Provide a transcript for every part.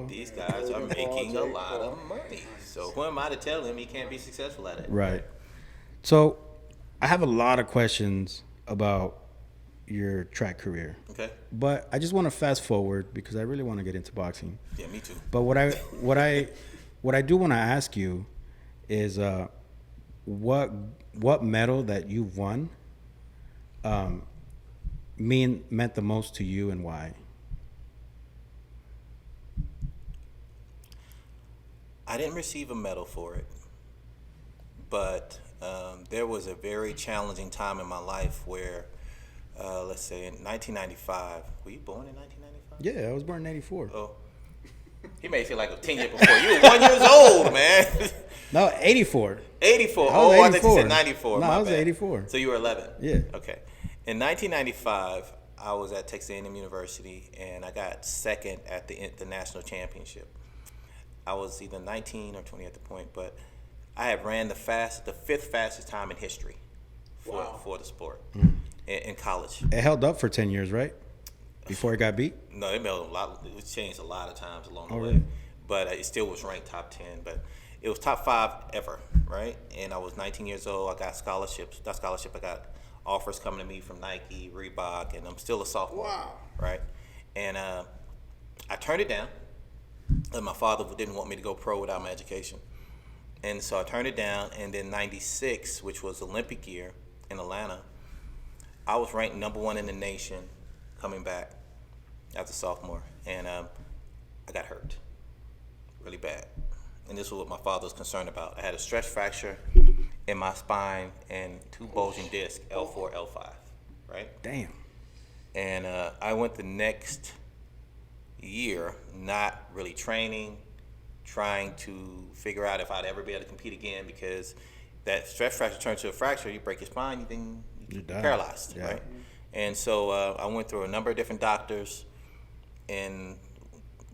These guys are making a lot of money. So who am I to tell him he can't be successful at it? Right. So I have a lot of questions about your track career, Okay. but I just want to fast forward because I really want to get into boxing. Yeah, me too. But what I do want to ask you is what what medal that you've won meant the most to you and why? I didn't receive a medal for it, but there was a very challenging time in my life where, let's say in 1995, were you born in 1995? Yeah, I was born in '84. Oh, he made it feel like 10 years before. You were 1 year old, man. No, '84. 84. I was Oh, I thought you 84. said 94. No, My I was bad. 84. So you were 11. Yeah. Okay. In 1995, I was at Texas A&M University, and I got second at the national championship. I was either 19 or 20 at the point, but I had ran the fifth fastest time in history for the sport in college. It held up for 10 years, right? Before it got beat? No, it made a lot. It was changed a lot of times along the Oh, way, really? but it still was ranked top 10. But it was top five ever, right? And I was 19 years old. I got scholarships. That scholarship, I got offers coming to me from Nike, Reebok, and I'm still a sophomore, right? And I turned it down. And my father didn't want me to go pro without my education, and so I turned it down. And then '96, which was Olympic year in Atlanta, I was ranked number one in the nation coming back as a sophomore, and I got hurt really bad. And this was what my father was concerned about. I had a stress fracture in my spine and two bulging discs, L4, L5, right? Damn. And I went the next year not really training, trying to figure out if I'd ever be able to compete again, because that stress fracture turns to a fracture, you break your spine, You get die. paralyzed, Yeah. right? And so I went through a number of different doctors, and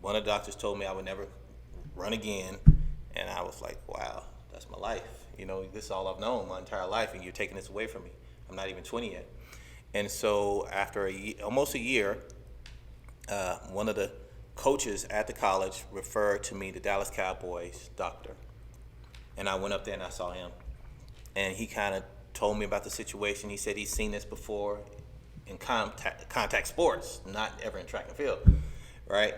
one of the doctors told me I would never run again, and I was like, wow, that's my life. You know, this is all I've known my entire life, and you're taking this away from me. I'm not even 20 yet. And so after almost a year, one of the coaches at the college referred to me the Dallas Cowboys doctor, and I went up there and I saw him, and he kind of told me about the situation. He said he's seen this before in contact sports, not ever in track and field, right?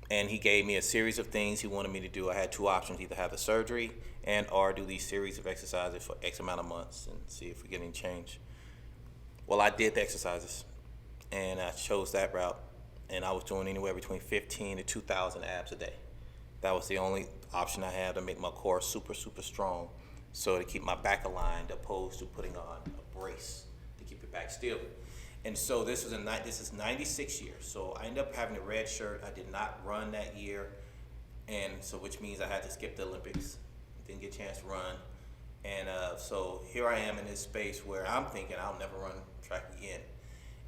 And he gave me a series of things he wanted me to do. I had two options: either have the surgery and or do these series of exercises for X amount of months and see if we get any change. Well, I did the exercises, and I chose that route, and I was doing anywhere between 15 to 2,000 abs a day. That was the only option I had to make my core super, super strong, so to keep my back aligned, opposed to putting on a brace to keep your back still. And so this is 96 years. So I ended up having a red shirt. I did not run that year, and so which means I had to skip the Olympics. Didn't get a chance to run. And so here I am in this space where I'm thinking I'll never run track again.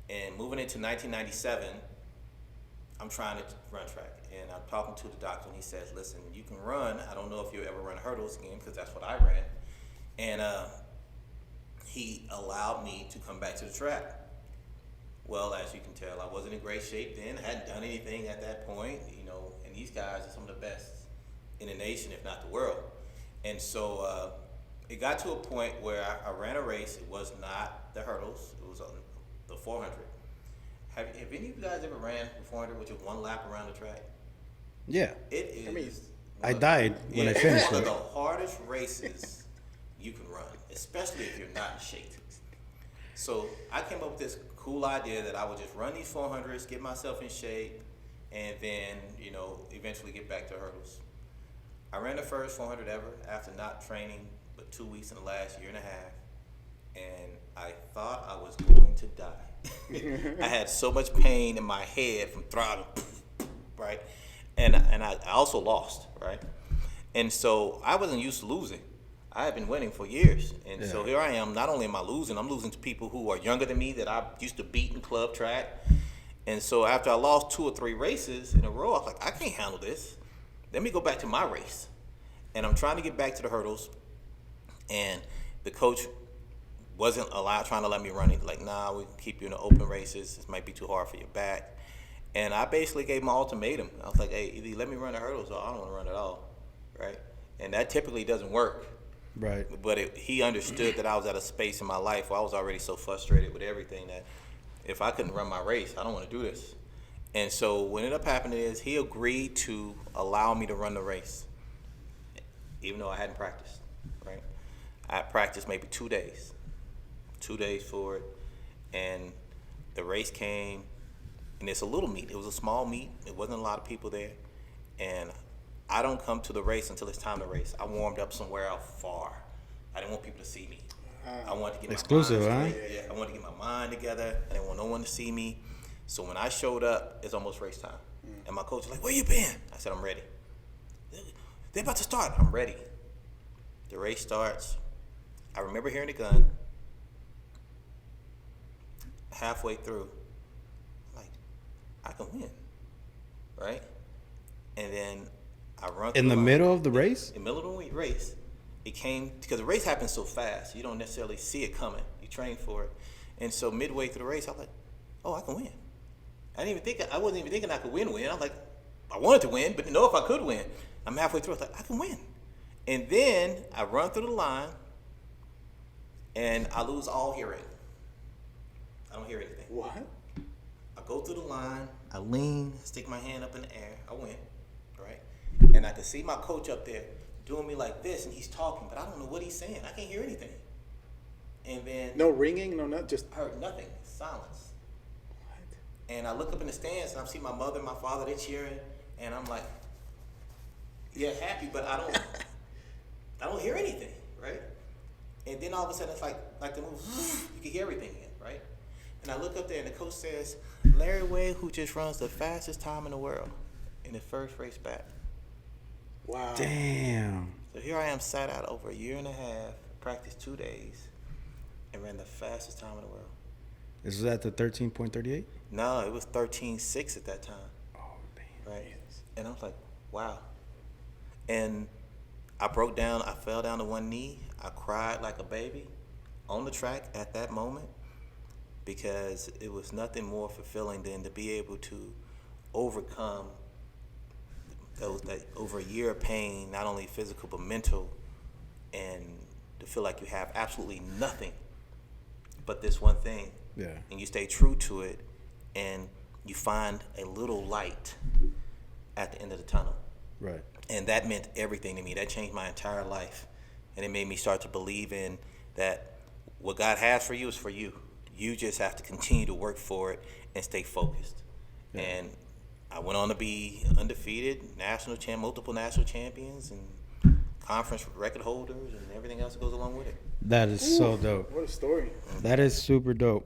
And moving into 1997, I'm trying to run track. And I'm talking to the doctor, and he says, listen, you can run. I don't know if you'll ever run hurdles again, because that's what I ran. And he allowed me to come back to the track. Well, as you can tell, I wasn't in great shape then. I hadn't done anything at that point, you know, and these guys are some of the best in the nation, if not the world. And so it got to a point where I ran a race. It was not the hurdles. It was the 400. Have any of you guys ever ran the 400 with just one lap around the track? Yeah. It is. I died when I It's finished one it. of the hardest races you can run, especially if you're not in shape. So I came up with this cool idea that I would just run these 400s, get myself in shape, and then, you know, eventually get back to hurdles. I ran the first 400 ever after not training but 2 weeks in the last year and a half, and I thought I was going to die. I had so much pain in my head from throbbing, right? And I also lost, right? And so I wasn't used to losing. I had been winning for years. And so here I am, not only am I losing, I'm losing to people who are younger than me that I used to beat in club track. And so after I lost 2 or 3 races in a row, I was like, I can't handle this. Let me go back to my race. And I'm trying to get back to the hurdles. And the coach wasn't trying to let me run it. Like, nah, we can keep you in the open races. This might be too hard for your back. And I basically gave him an ultimatum. I was like, hey, either you let me run the hurdles or I don't want to run at all, right? And that typically doesn't work. Right. But he understood that I was at a space in my life where I was already so frustrated with everything that if I couldn't run my race, I don't want to do this. And so what ended up happening is he agreed to allow me to run the race, even though I hadn't practiced, right? I practiced maybe 2 days for it. And the race came, and it's a little meet. It was a small meet. It wasn't a lot of people there. And I don't come to the race until it's time to race. I warmed up somewhere out far. I didn't want people to see me. I wanted to get Exclusive, my huh? mind together. Yeah, I wanted to get my mind together. I didn't want no one to see me. So when I showed up, it's almost race time. And my coach was like, where you been? I said, I'm ready. They're about to start. I'm ready. The race starts. I remember hearing the gun. Halfway through, like, I can win, right? And then I run through In the line. middle of the race? In the middle of the race, it came because the race happens so fast, you don't necessarily see it coming. You train for it, and so midway through the race, I was like, "Oh, I can win." I wasn't even thinking I could win. I was like, I wanted to win, but didn't know if I could win. I'm halfway through. I was like, I can win, and then I run through the line, and I lose all hearing. I don't hear anything. What? I go through the line, I lean, stick my hand up in the air, I win, right? And I can see my coach up there doing me like this, and he's talking, but I don't know what he's saying. I can't hear anything. And then No ringing, no, not just. I heard nothing, silence. And I look up in the stands, and I see my mother and my father, they're cheering, and I'm like, yeah, happy, but I don't hear anything, right? And then all of a sudden, it's like the movie, you can hear everything again, right? And I look up there, and the coach says, Larry Wade, who just runs the fastest time in the world in the first race back. Wow. Damn. So here I am, sat out over a year and a half, practiced 2 days, and ran the fastest time in the world. Is that the 13.38? No, it was 13.6 at that time, Oh, damn. right? And I was like, wow. And I broke down, I fell down to one knee, I cried like a baby on the track at that moment, because it was nothing more fulfilling than to be able to overcome that over a year of pain, not only physical but mental, and to feel like you have absolutely nothing but this one thing. Yeah. And you stay true to it, and you find a little light at the end of the tunnel. Right. And that meant everything to me. That changed my entire life. And it made me start to believe in that what God has for you is for you. You just have to continue to work for it and stay focused. Yeah. And I went on to be undefeated, multiple national champions, and conference record holders, and everything else that goes along with it. That is so dope. What a story. That is super dope.